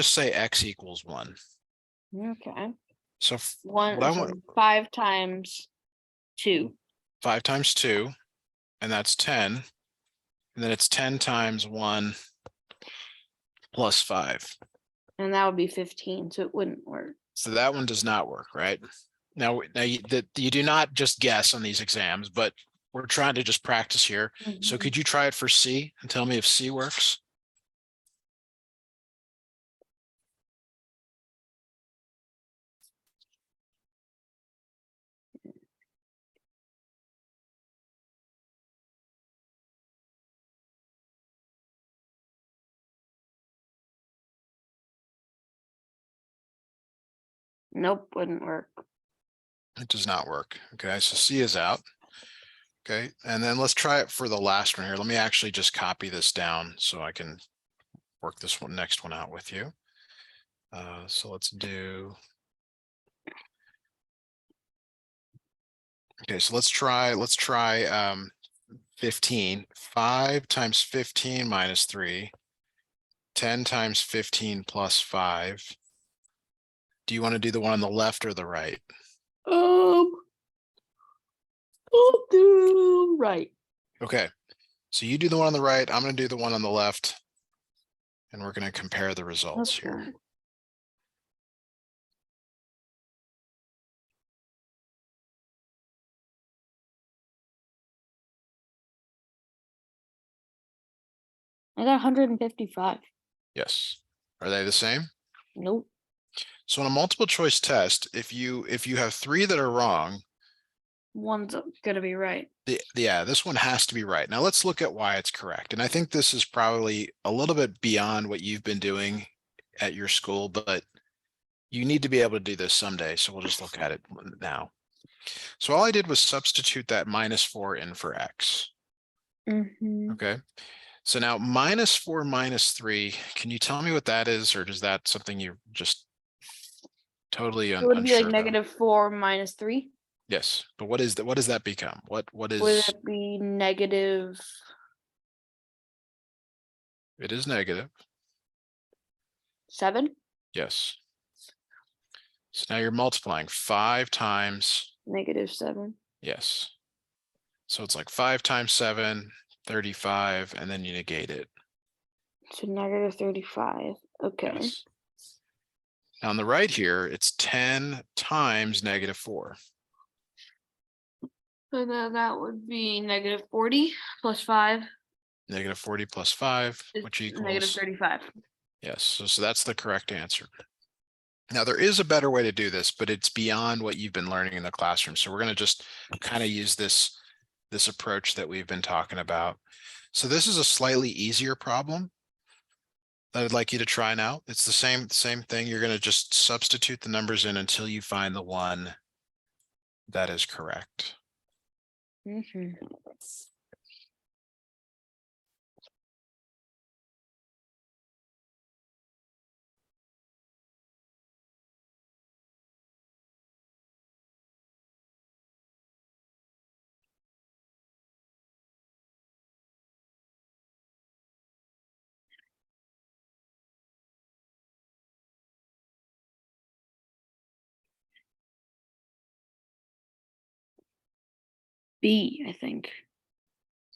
just say x equals 1. Okay. So One, what I so want, 5 times 2. 5 times 2, and that's 10. And then it's 10 times 1 plus 5. And that would be 15, so it wouldn't work. So that one does not work, right? Now you do not just guess on these exams, but we're trying to just practice here. So could you try it for C and tell me if C works? Nope, wouldn't work. It does not work. Okay, so C is out. Okay, and then let's try it for the last one here. Let me actually just copy this down so I can work this one next one out with you. So let's do. Okay, so let's try 15. 5 times 15 minus 3. 10 times 15 plus 5. Do you want to do the one on the left or the right? I'll do right. Okay, so you do the one on the right. I'm going to do the one on the left. And we're going to compare the results here. I got 155. Yes. Are they the same? Nope. So in a multiple choice test, if you have 3 that are wrong, one's gonna be right. Yeah, this one has to be right. Now let's look at why it's correct. And I think this is probably a little bit beyond what you've been doing at your school, but you need to be able to do this someday. So we'll just look at it now. So all I did was substitute that -4 in for x. Okay. So now -4 minus 3, can you tell me what that is, or is that something you just totally It would be like unsure of? -4 minus 3. Yes, but what is that? What does that become? What Would is? it be negative? It is negative. 7. Yes. So now you're multiplying 5 times. -7. Yes. So it's like 5 times 7, 35, and then you negate it. So -35. Okay. Yes. Now on the right here, it's 10 times -4. So then that would be -40 plus 5. -40 plus 5, which equals -35. Yes, so that's the correct answer. Now there is a better way to do this, but it's beyond what you've been learning in the classroom. So we're going to just kind of use this approach that we've been talking about. So this is a slightly easier problem that I'd like you to try now. It's the same thing. You're going to just substitute the numbers in until you find the one that is correct. B, I think.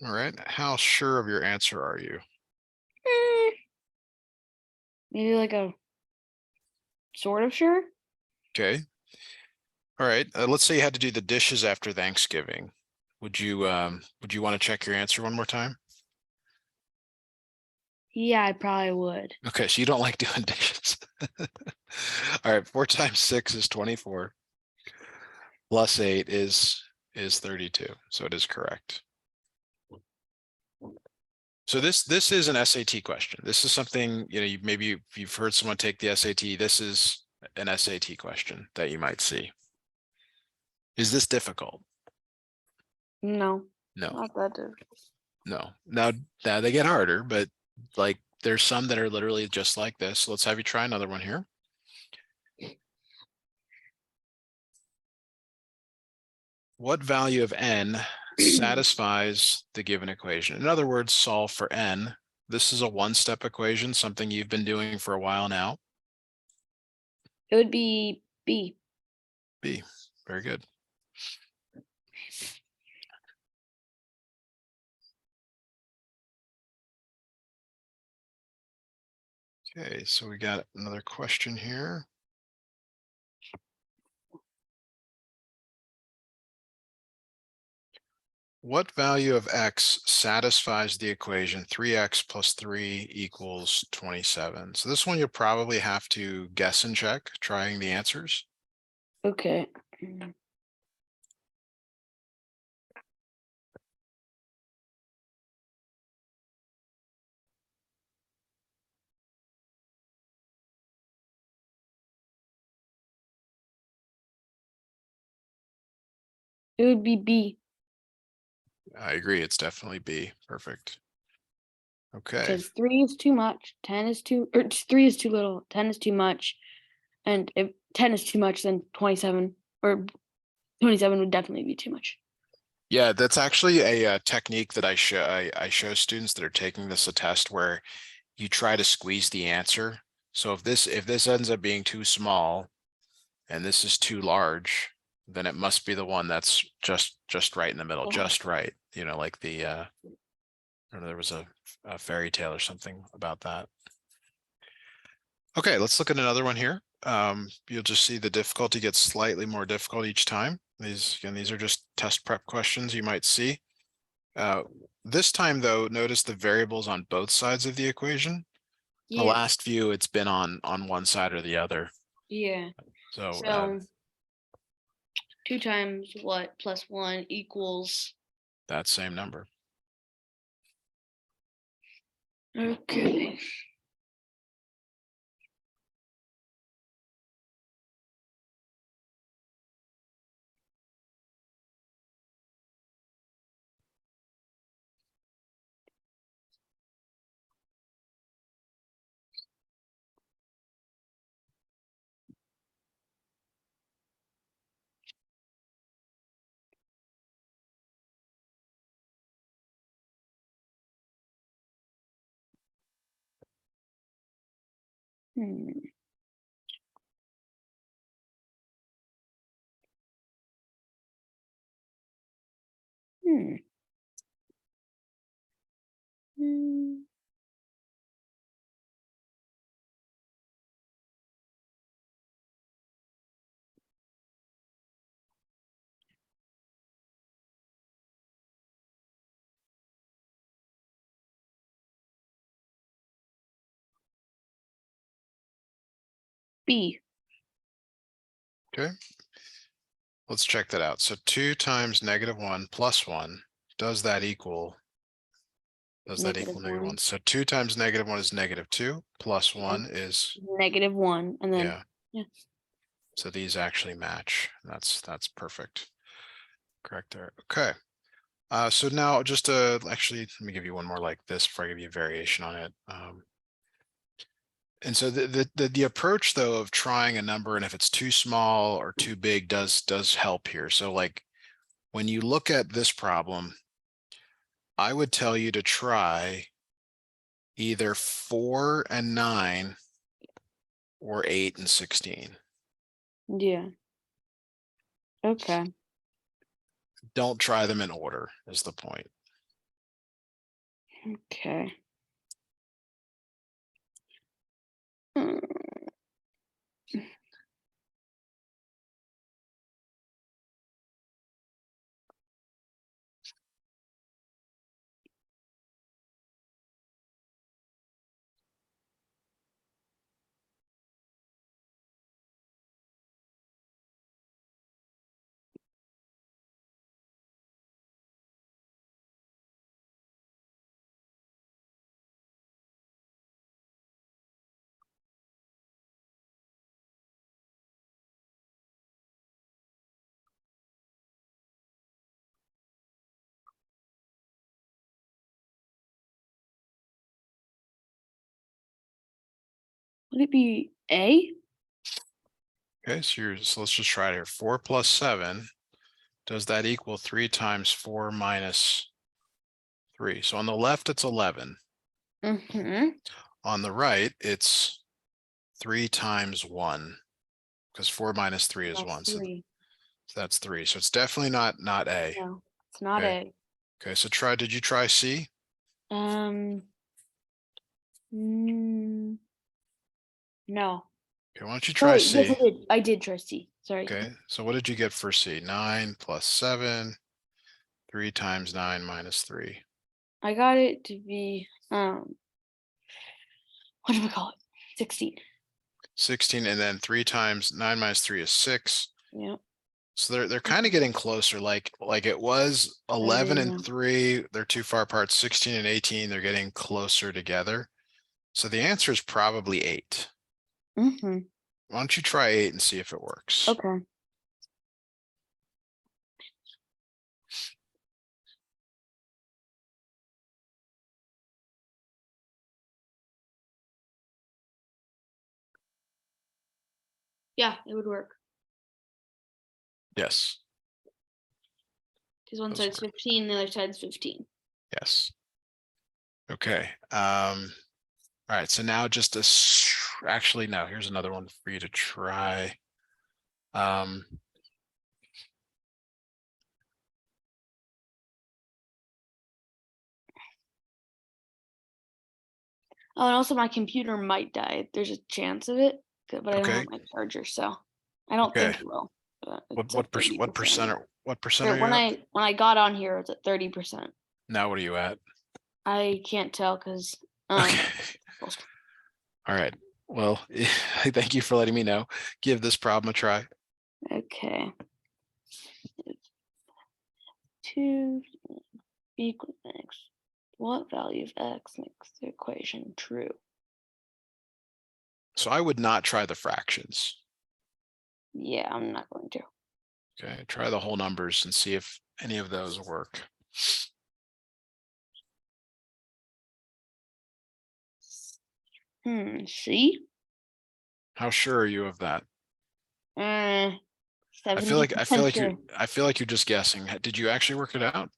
All right. How sure of your answer are you? Maybe like a sort of sure. Okay. All right. Let's say you had to do the dishes after Thanksgiving. Would you want to check your answer one more time? Yeah, I probably would. Okay, so you don't like doing dishes. All right, 4 times 6 is 24. Plus 8 is 32. So it is correct. So this is an SAT question. This is something, maybe you've heard someone take the SAT. This is an SAT question that you might see. Is this difficult? No. No. Not that difficult. No. Now they get harder, but like there's some that are literally just like this. So let's have you try another one here. What value of n satisfies the given equation? In other words, solve for n. This is a one-step equation, something you've been doing for a while now. It would be B. B. Very good. Okay, so we got another question here. What value of x satisfies the equation 3x plus 3 equals 27? So this one you'll probably have to guess and check, trying the answers. Okay. It would be B. I agree, it's definitely B. Perfect. Okay, Because 3 is too much, 10 is too, or 3 is too little, 10 is too much. And if 10 is too much, then 27 or 27 would definitely be too much. yeah, that's actually a technique that I show students that are taking this a test where you try to squeeze the answer. So if this ends up being too small and this is too large, then it must be the one that's just right in the middle, just right. You know, like the I don't know, there was a fairy tale or something about that. Okay, let's look at another one here. You'll just see the difficulty gets slightly more difficult each time. These are just test prep questions you might see. This time though, notice the variables on both sides of the equation. The Yeah. last few, it's been on one side or the other. Yeah. So So 2 times what plus 1 equals. that same number. Okay. Hmm. Hmm. Hmm. B. Okay, let's check that out. So 2 times -1 plus 1, does that equal Negative -1? 1. So 2 times -1 is -2, plus Yeah. 1 is, Negative 1. And then, yeah. yeah. So these actually match. That's perfect. Correct there. Okay. So now just actually, let me give you one more like this before I give you a variation on it. And so the approach though of trying a number and if it's too small or too big does help here. So like when you look at this problem, I would tell you to try either 4 and 9 or 8 and 16. Yeah. Okay. Don't try them in order is the point. Okay. Hmm. Would it be A? Okay, so let's just try it here. 4 plus 7, does that equal 3 times 4 minus 3? So on the left, it's 11. Mm-hmm. On the right, it's 3 times 1. because 4 minus 3 is That's 1. So 3. that's 3. So it's definitely not A. No, it's not Okay. A. Okay, so did you try C? No. Okay, why don't you Oh, try wait, yes, C? I did try C. Sorry. Okay, so what did you get for C? 9 plus 7, 3 times 9 minus 3. I got it to be what do we call it? 16. 16, and then 3 times 9 minus 3 is 6. Yeah. So they're kind of getting closer. Like it was 11 and 3. They're too far apart. 16 and 18, they're getting closer together. So the answer is probably 8. Mm-hmm. Why don't you try 8 and see if it works? Okay. Yeah, it would work. Yes. Because one Those side's work. 15, the other side's 15. Yes. Okay. All right. So now just actually, no, here's another one for you to try. Oh, and also my computer might die. There's a chance of it, but I don't Okay. have my charger, so I don't Okay. think it will. It's What at percent? 30%. What percent Or are you at? when I got on here, it's at 30%. Now what are you at? I can't tell because Okay. All right. Well, thank you for letting me know. Give this problem a try. okay. 2 equals x. What value of x makes the equation true? So I would not try the fractions. Yeah, I'm not going to. Okay. Try the whole numbers and see if any of those work. See? How sure are you of that? 70% sure. I feel like you're just guessing. Did you actually work it out?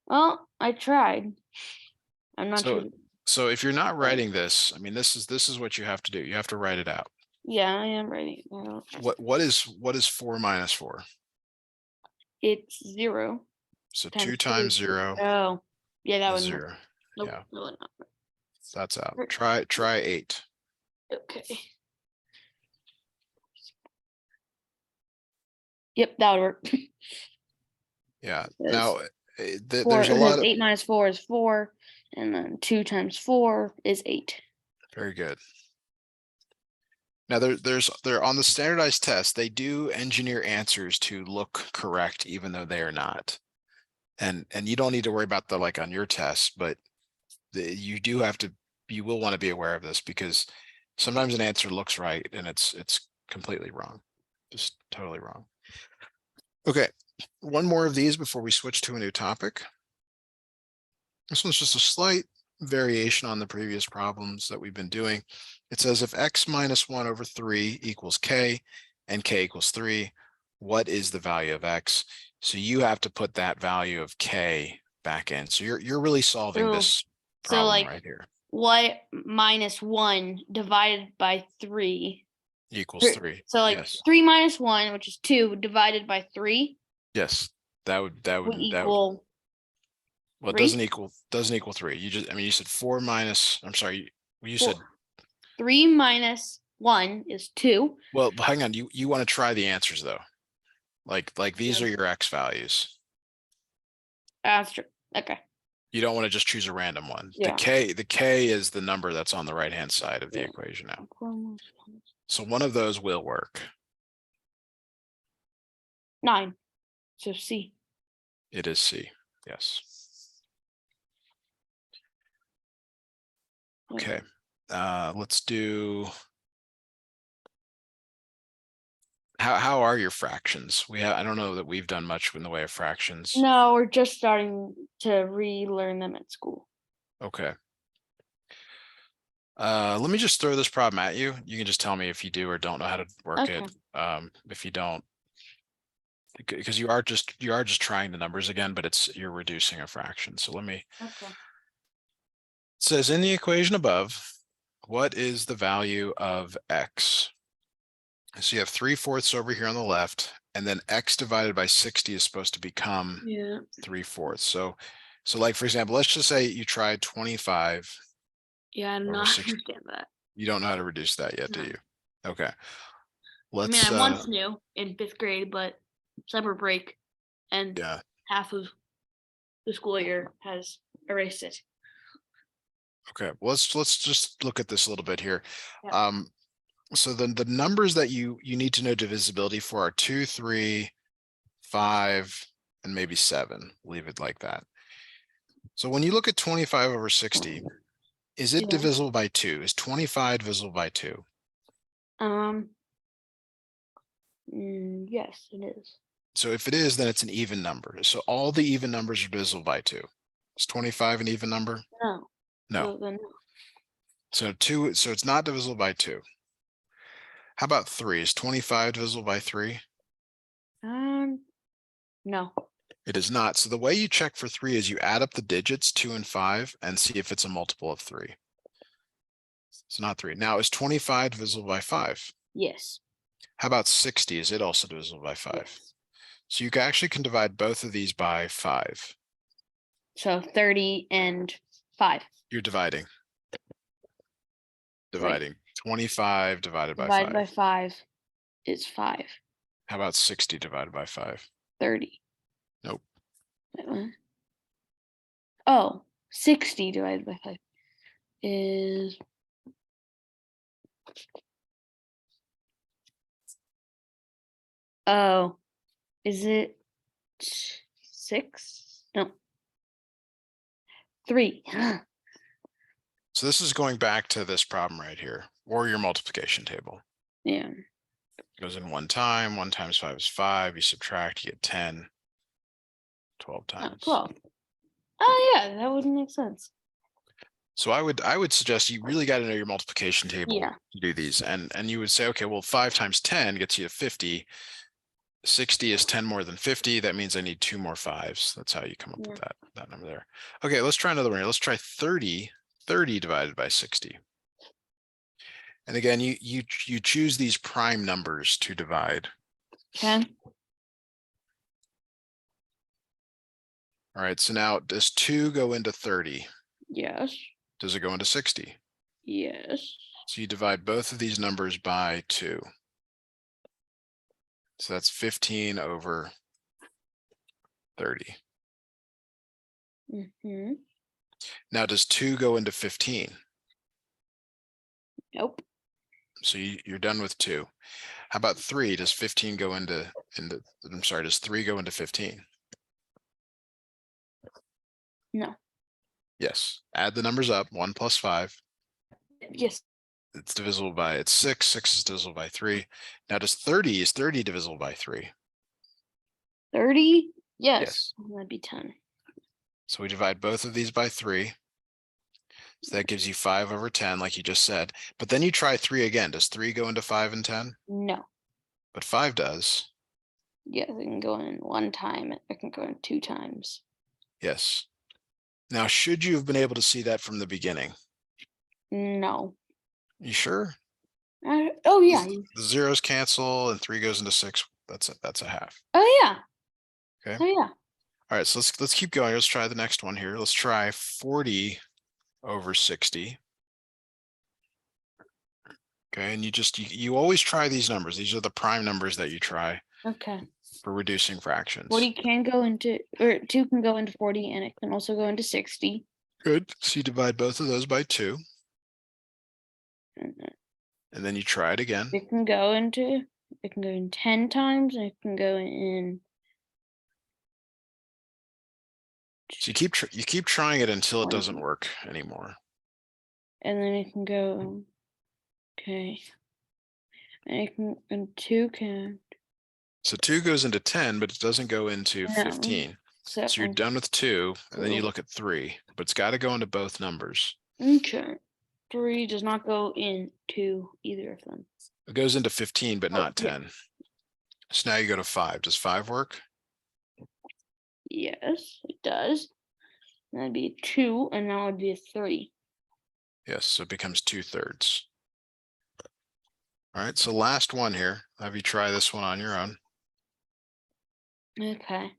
Well, I tried. I'm not sure. So if you're not writing this, I mean, this is what you have to do. You have to write it out. Yeah, I am ready. What is 4 minus 4? It's 0 So 2 times times 3. 0 Oh, yeah, that is wouldn't work. 0. Nope, Yeah, that would not work. that's out. Try 8. Okay. Yep, that would work. Yeah. Yes. Now Four, there's a lot of 8 minus 4 is 4, and then 2 times 4 is 8. very good. Now they're on the standardized test, they do engineer answers to look correct even though they are not. And you don't need to worry about the like on your test, but you will want to be aware of this because sometimes an answer looks right and it's completely wrong. Just totally wrong. Okay, one more of these before we switch to a new topic. This one's just a slight variation on the previous problems that we've been doing. It says if x minus 1 over 3 equals k and k equals 3, what is the value of x? So you have to put that value of k back in. So you're really solving this problem right here. What minus 1 divided by 3 Equals 3. So like yes. 3 minus 1, which is 2, divided by 3 Yes. would equal well, it 3. doesn't equal 3. You said 4 minus, I'm sorry, you said 3 minus 1 is 2. Well, hang on. You want to try the answers though. Like these are your x values. That's true. Okay. You don't want to just choose a random one. Yeah. The k is the number that's on the right hand side of the equation now. So one of those will work. 9. So C. It is C. Yes. Okay. Let's do. How are your fractions? I don't know that we've done much in the way of fractions. No, we're just starting to relearn them at school. Okay. Let me just throw this problem at you. You can just tell me if you do or don't know how to work it. If you don't, because you are just trying the numbers again, but you're reducing a fraction. So let me. Okay. It says in the equation above, what is the value of x? So you have 3/4 over here on the left, and then x divided by 60 is supposed to become Yeah. 3/4. So like, for example, let's just say you tried 25 Yeah, I do over not 60. understand that. You don't know how to reduce that yet, do No. you? Okay. I mean, Let's, I once knew in 5th grade, but summer break and yeah. half of the school year has erased it. Okay. Well, let's just look at this a little bit here. Yeah. So the numbers that you need to know divisibility for are 2, 3, 5, and maybe 7. Leave it like that. So when you look at 25 over 60, is it Yeah. divisible by 2? Is 25 divisible by 2? Yes, it is. So if it is, then it's an even number. So all the even numbers are divisible by 2. Is 25 an even number? No. No. So then, So it's not divisible by 2. How about 3? Is 25 divisible by 3? no. It is not. So the way you check for 3 is you add up the digits 2 and 5 and see if it's a multiple of 3. It's not 3. Now, is 25 divisible by 5? Yes. How about 60? Is it also divisible by 5? Yes. So you actually can divide both of these by 5. So 30 and 5. You're dividing. Right. 25 divided by Divided 5. by 5 is 5. How about 60 divided by 5? 30. Nope. Wait, what? Oh, 60 divided by 5 is oh, is it 6? No. 3. So this is going back to this problem right here, or your multiplication table. Yeah. It goes in one time. 1 times 5 is 5. You subtract, you get 10. 12 Oh, times. 12. Oh yeah, that would make sense. So I would suggest you really got to know your multiplication table Yeah. to do these. And you would say, okay, well, 5 times 10 gets you to 50. 60 is 10 more than 50. That means I need 2 more 5s. That's how you come up with that number there. Okay, let's try another one here. Let's try 30 divided by 60. And again, you choose these prime numbers to divide. Okay. All right, so now does 2 go into 30? Yes. Does it go into 60? Yes. So you divide both of these numbers by 2. So that's 15 over 30. Mm-hmm. Now, does 2 go into 15? Nope. So you're done with 2. How about 3? Does 15 go into, I'm sorry, does 3 go into 15? No. Yes. Add the numbers up. 1 plus 5. Yes. It's divisible by, it's 6. 6 is divisible by 3. Now, is 30 divisible by 3? 30? Yes. Yes. That'd be 10. So we divide both of these by 3. So that gives you 5 over 10, like you just said. But then you try 3 again. Does 3 go into 5 and 10? No. But 5 does. Yes, it can go in 1 time. It can go in 2 times. Yes. Now, should you have been able to see that from the beginning? No. You sure? Oh yeah. The zeros cancel and 3 goes into 6. That's a half. Oh yeah. Okay. Oh yeah. All right, so let's keep going. Let's try the next one here. Let's try 40 over 60. Okay, and you always try these numbers. These are the prime numbers that you try Okay. for reducing fractions. 40 can go into, or 2 can go into 40, and it can also go into 60. Good. So you divide both of those by 2, And and then you try it again. it can go in 10 times, and it can go in. So you keep trying it until it 20. doesn't work anymore. And then it can go. Okay. And it can, and 2 can. So 2 goes into 10, but it doesn't go into No. 15. So you're done with 2, and then you look at 3, but it's got to go into both numbers. Okay. 3 does not go into either of them. It goes into 15, but not yeah. 10. So now you go to 5. Does 5 work? Yes, it does. That'd be 2, and that would be a 3. Yes, so it becomes 2/3. All right, so last one here. I'll have you try this one on your own. Okay.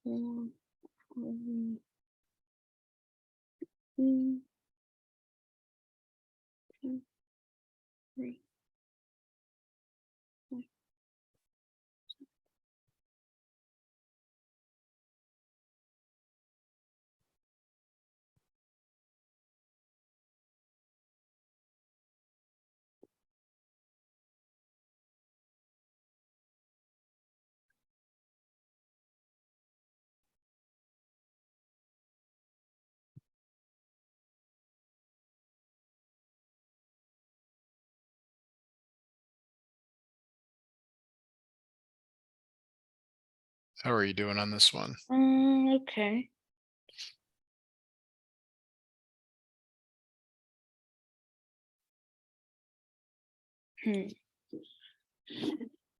Mm, mm, mm, 2, 3, 4. How are you doing on this one? Okay. Hmm.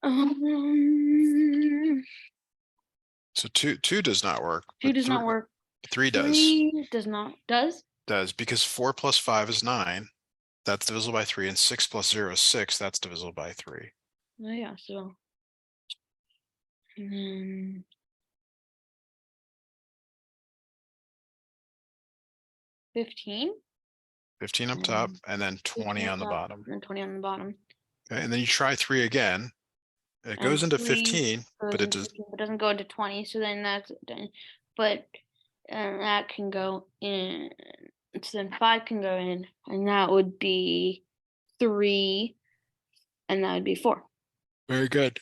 Um, So two does not work, 2 but does not work. three does. 3 does not. Does? Does, because 4 plus 5 is 9. That's divisible by 3, and 6 plus 0 is 6. That's divisible by 3. Oh yeah. So. Um, 15. 15 up top, Mm. and then 20 15 on the up top, bottom. and 20 on the bottom. Okay, and then you try 3 again. It And goes into 3 15, goes but it into does. 15, but doesn't go into 20. So then that's done. But that can go in. So then 5 can go in, and that would be 3, and that would be 4. Very good.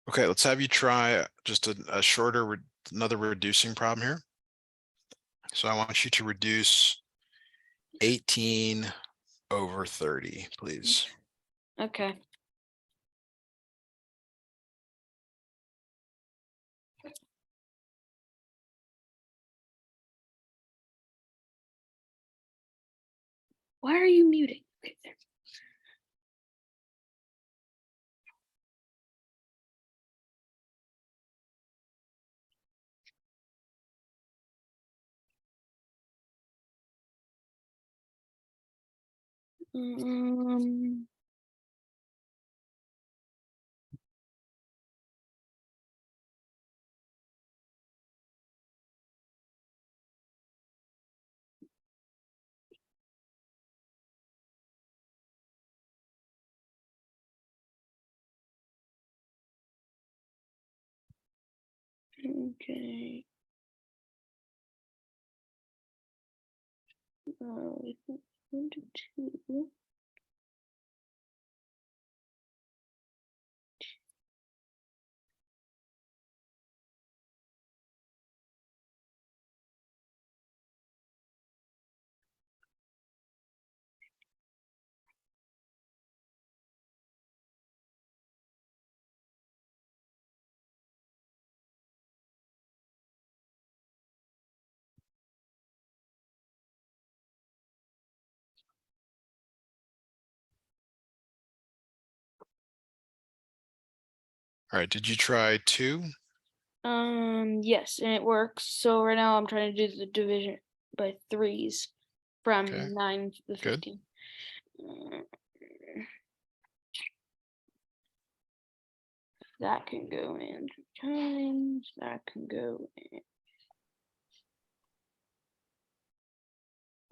Okay, let's have you try just a shorter, another reducing problem here. So I want you to reduce 18 over 30, please. Okay. Why are you muting? Okay, there. Um, okay. 1 to 2. All right, did you try 2? Yes, and it works. So right now I'm trying to do the division by 3s from Okay, 9 to the good. 15. That can go in 3 times. That can go in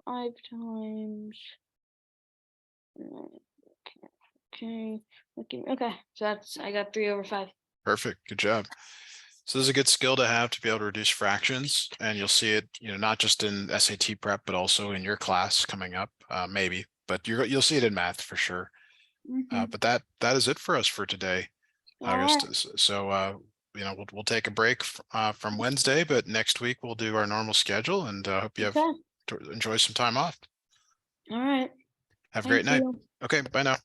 5 times. Okay. Okay. So I got 3 over 5. Perfect. Good job. So this is a good skill to have to be able to reduce fractions, and you'll see it, not just in SAT prep, but also in your class coming up, maybe, but you'll see it in math for sure. But that is it for us for today, August. So we'll take a break from Wednesday, but next week we'll do our normal schedule, and hope you have enjoy some time off. All right. Have a great Thank night. you. Okay, bye now.